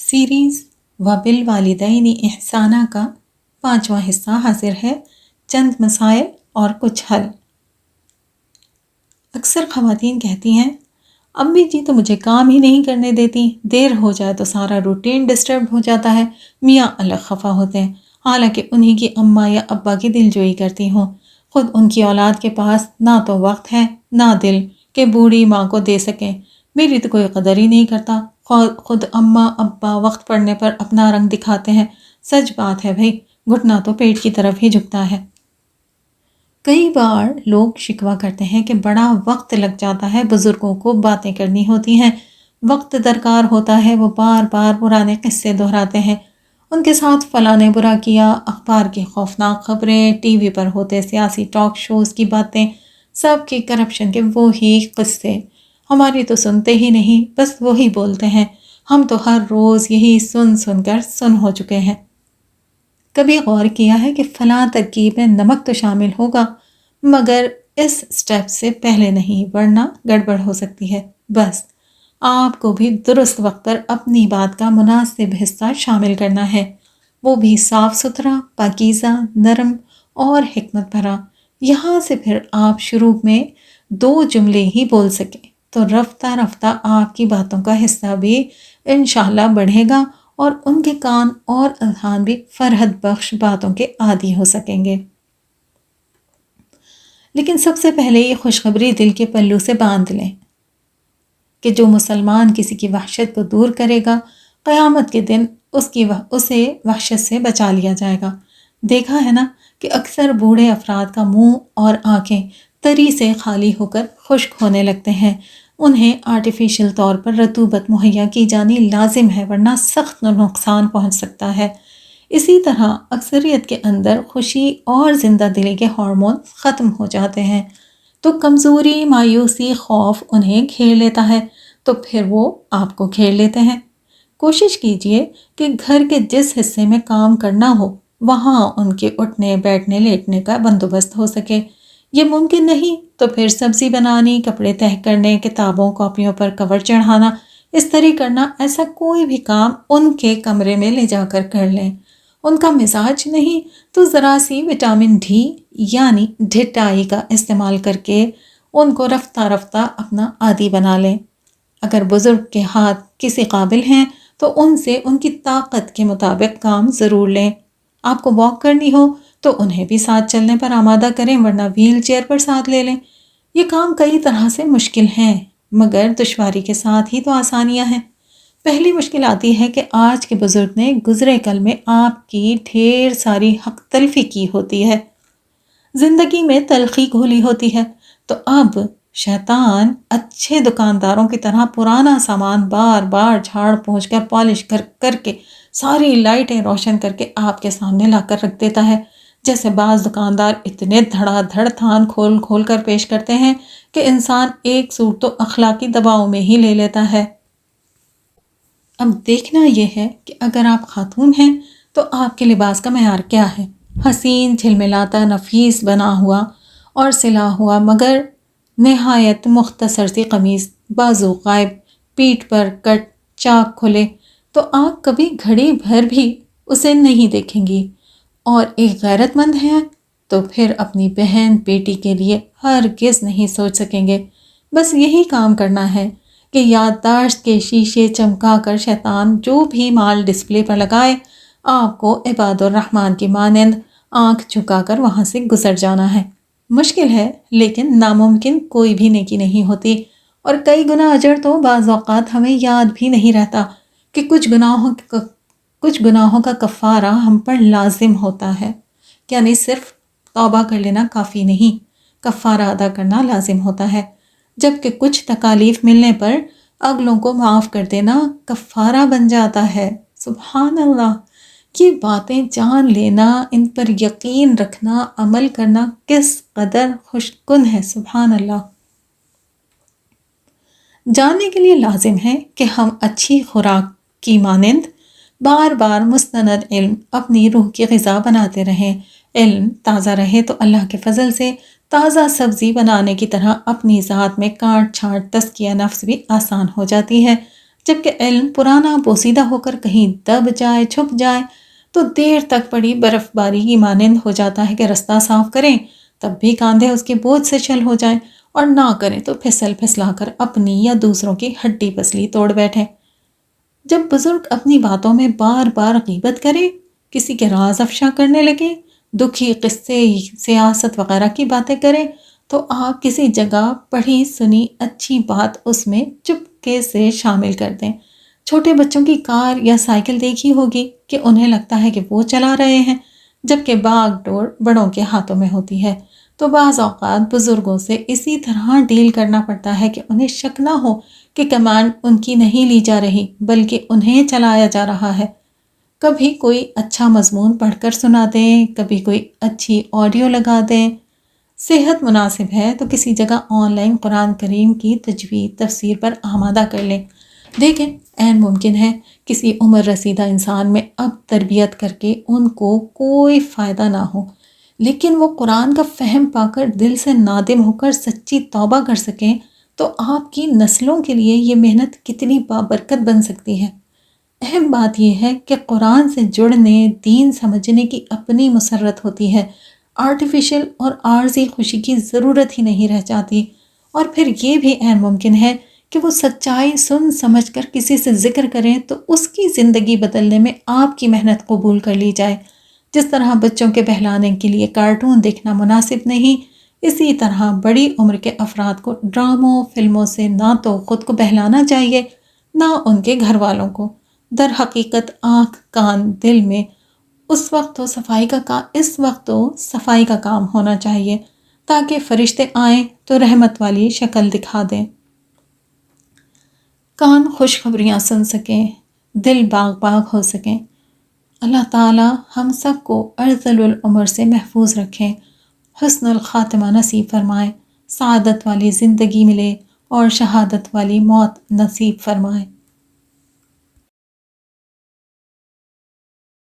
Series وبالوالدین احسانہ کا 5واں حصہ حاضر ہے۔ چند مسائل اور کچھ حل۔ اکثر خواتین کہتی ہیں امی جی تو مجھے کام ہی نہیں کرنے دیتی، دیر ہو جائے تو سارا روٹین ڈسٹرب ہو جاتا ہے، میاں الگ خفا ہوتے ہیں، حالانکہ انہی کی اماں یا ابا کی دلجوئی کرتی ہوں، خود ان کی اولاد کے پاس نہ تو وقت ہے نہ دل کہ بوڑھی ماں کو دے سکیں، میری تو کوئی قدر ہی نہیں کرتا، خود اماں ابا وقت پڑنے پر اپنا رنگ دکھاتے ہیں، سچ بات ہے بھائی، گھٹنا تو پیٹ کی طرف ہی جھکتا ہے۔ کئی بار لوگ شکوہ کرتے ہیں کہ بڑا وقت لگ جاتا ہے، بزرگوں کو باتیں کرنی ہوتی ہیں، وقت درکار ہوتا ہے، وہ بار بار پرانے قصے دہراتے ہیں، ان کے ساتھ فلاں نے برا کیا، اخبار کی خوفناک خبریں، ٹی وی پر ہوتے سیاسی ٹاک شوز کی باتیں، سب کی کرپشن کے وہی قصے، ہماری تو سنتے ہی نہیں، بس وہی بولتے ہیں، ہم تو ہر روز یہی سن سن کر سن ہو چکے ہیں۔ کبھی غور کیا ہے کہ فلاں ترکیب میں نمک تو شامل ہوگا مگر اس سٹیپ سے پہلے نہیں، ورنہ گڑبڑ ہو سکتی ہے۔ بس آپ کو بھی درست وقت پر اپنی بات کا مناسب حصہ شامل کرنا ہے، وہ بھی صاف ستھرا، پاکیزہ، نرم اور حکمت بھرا۔ یہاں سے پھر آپ شروع میں 2 جملے ہی بول سکیں تو رفتہ رفتہ آپ کی باتوں کا حصہ بھی انشاءاللہ بڑھے گا اور ان کے کان اور اذہان بھی فرحت بخش باتوں کے عادی ہو سکیں گے۔ لیکن سب سے پہلے یہ خوشخبری دل کے پلو سے باندھ لیں کہ جو مسلمان کسی کی وحشت کو دور کرے گا، قیامت کے دن اسے وحشت سے بچا لیا جائے گا۔ دیکھا ہے نا کہ اکثر بوڑھے افراد کا منہ اور آنکھیں تری سے خالی ہو کر خشک ہونے لگتے ہیں، انہیں آرٹیفیشل طور پر رطوبت مہیا کی جانی لازم ہے، ورنہ سخت نقصان پہنچ سکتا ہے۔ اسی طرح اکثریت کے اندر خوشی اور زندہ دلی کے ہارمون ختم ہو جاتے ہیں تو کمزوری، مایوسی، خوف انہیں گھیر لیتا ہے، تو پھر وہ آپ کو گھیر لیتے ہیں۔ کوشش کیجئے کہ گھر کے جس حصے میں کام کرنا ہو وہاں ان کے اٹھنے بیٹھنے لیٹنے کا بندوبست ہو سکے۔ یہ ممکن نہیں تو پھر سبزی بنانی، کپڑے تہہ کرنے، کتابوں کاپیوں پر کور چڑھانا، استری کرنا، ایسا کوئی بھی کام ان کے کمرے میں لے جا کر کر لیں۔ ان کا مزاج نہیں تو ذرا سی وٹامن ڈی یعنی ڈھٹائی کا استعمال کر کے ان کو رفتہ رفتہ اپنا عادی بنا لیں۔ اگر بزرگ کے ہاتھ کسی قابل ہیں تو ان سے ان کی طاقت کے مطابق کام ضرور لیں۔ آپ کو واک کرنی ہو تو انہیں بھی ساتھ چلنے پر آمادہ کریں، ورنہ ویل چیئر پر ساتھ لے لیں۔ یہ کام کئی طرح سے مشکل ہیں مگر دشواری کے ساتھ ہی تو آسانیاں ہیں۔ پہلی مشکل آتی ہے کہ آج کے بزرگ نے گزرے کل میں آپ کی ڈھیر ساری حق تلفی کی ہوتی ہے، زندگی میں تلخی گھولی ہوتی ہے، تو اب شیطان اچھے دکانداروں کی طرح پرانا سامان بار بار جھاڑ پونچھ کر پالش کر کے ساری لائٹیں روشن کر کے آپ کے سامنے لا کر رکھ دیتا ہے، جیسے بعض دکاندار اتنے دھڑا دھڑ تھان کھول کھول کر پیش کرتے ہیں کہ انسان ایک سوٹ تو اخلاقی دباؤ میں ہی لے لیتا ہے۔ اب دیکھنا یہ ہے کہ اگر آپ خاتون ہیں تو آپ کے لباس کا معیار کیا ہے؟ حسین، جھلملاتا، نفیس بنا ہوا اور سلا ہوا مگر نہایت مختصر سی قمیض، بازو غائب، پیٹھ پر کٹ، چاک کھلے، تو آپ کبھی گھڑی بھر بھی اسے نہیں دیکھیں گی، اور ایک غیرت مند ہیں تو پھر اپنی بہن بیٹی کے لیے ہرگز نہیں سوچ سکیں گے۔ بس یہی کام کرنا ہے کہ یادداشت کے شیشے چمکا کر شیطان جو بھی مال ڈسپلے پر لگائے، آپ کو عباد الرحمن کی مانند آنکھ جھکا کر وہاں سے گزر جانا ہے۔ مشکل ہے لیکن ناممکن کوئی بھی نیکی نہیں ہوتی، اور کئی گناہ اجر تو بعض اوقات ہمیں یاد بھی نہیں رہتا کہ کچھ گناہوں کا کفارہ ہم پر لازم ہوتا ہے، یعنی صرف توبہ کر لینا کافی نہیں، کفارہ ادا کرنا لازم ہوتا ہے، جبکہ کچھ تکالیف ملنے پر اگلوں کو معاف کر دینا کفارہ بن جاتا ہے۔ سبحان اللہ! یہ باتیں جان لینا، ان پر یقین رکھنا، عمل کرنا کس قدر خوش کن ہے، سبحان اللہ! جاننے کے لیے لازم ہے کہ ہم اچھی خوراک کی مانند بار بار مستند علم اپنی روح کی غذا بناتے رہیں۔ علم تازہ رہے تو اللہ کے فضل سے تازہ سبزی بنانے کی طرح اپنی ذات میں کاٹ چھانٹ تزکیہ نفس بھی آسان ہو جاتی ہے۔ جبکہ علم پرانا بوسیدہ ہو کر کہیں دب جائے، چھپ جائے تو دیر تک پڑی برف باری کی مانند ہو جاتا ہے کہ رستہ صاف کریں تب بھی کاندھے اس کے بوجھ سے چھل ہو جائیں، اور نہ کریں تو پھسلا کر اپنی یا دوسروں کی ہڈی پسلی توڑ بیٹھیں۔ جب بزرگ اپنی باتوں میں بار بار غیبت کریں، کسی کے راز افشا کرنے لگیں، دکھی قصے، سیاست وغیرہ کی باتیں کریں، تو آپ کسی جگہ پڑھی سنی اچھی بات اس میں چپکے سے شامل کر دیں۔ چھوٹے بچوں کی کار یا سائیکل دیکھی ہوگی کہ انہیں لگتا ہے کہ وہ چلا رہے ہیں، جبکہ باغ ڈور بڑوں کے ہاتھوں میں ہوتی ہے۔ تو بعض اوقات بزرگوں سے اسی طرح ڈیل کرنا پڑتا ہے کہ انہیں شک نہ ہو کہ کمانڈ ان کی نہیں لی جا رہی بلکہ انہیں چلایا جا رہا ہے۔ کبھی کوئی اچھا مضمون پڑھ کر سنا دیں، کبھی کوئی اچھی آڈیو لگا دیں۔ صحت مناسب ہے تو کسی جگہ آن لائن قرآن کریم کی تجوید تفسیر پر آمادہ کر لیں۔ دیکھیں، عین ممکن ہے کسی عمر رسیدہ انسان میں اب تربیت کر کے ان کو کوئی فائدہ نہ ہو، لیکن وہ قرآن کا فہم پا کر دل سے نادم ہو کر سچی توبہ کر سکیں، تو آپ کی نسلوں کے لیے یہ محنت کتنی بابرکت بن سکتی ہے۔ اہم بات یہ ہے کہ قرآن سے جڑنے، دین سمجھنے کی اپنی مسرت ہوتی ہے، آرٹیفیشل اور عارضی خوشی کی ضرورت ہی نہیں رہ جاتی۔ اور پھر یہ بھی عین ممکن ہے کہ وہ سچائی سن سمجھ کر کسی سے ذکر کریں تو اس کی زندگی بدلنے میں آپ کی محنت قبول کر لی جائے۔ جس طرح بچوں کے بہلانے کے لیے کارٹون دیکھنا مناسب نہیں، اسی طرح بڑی عمر کے افراد کو ڈراموں، فلموں سے نہ تو خود کو بہلانا چاہیے، نہ ان کے گھر والوں کو۔ در حقیقت آنکھ، کان، دل میں اس وقت تو صفائی کا کام ہونا چاہیے تاکہ فرشتے آئیں تو رحمت والی شکل دکھا دیں، کان خوشخبریاں سن سکیں، دل باغ باغ ہو سکیں۔ اللہ تعالی ہم سب کو ارذل العمر سے محفوظ رکھیں، حسن الخاتمہ نصیب فرمائے، سعادت والی زندگی ملے اور شہادت والی موت نصیب فرمائے۔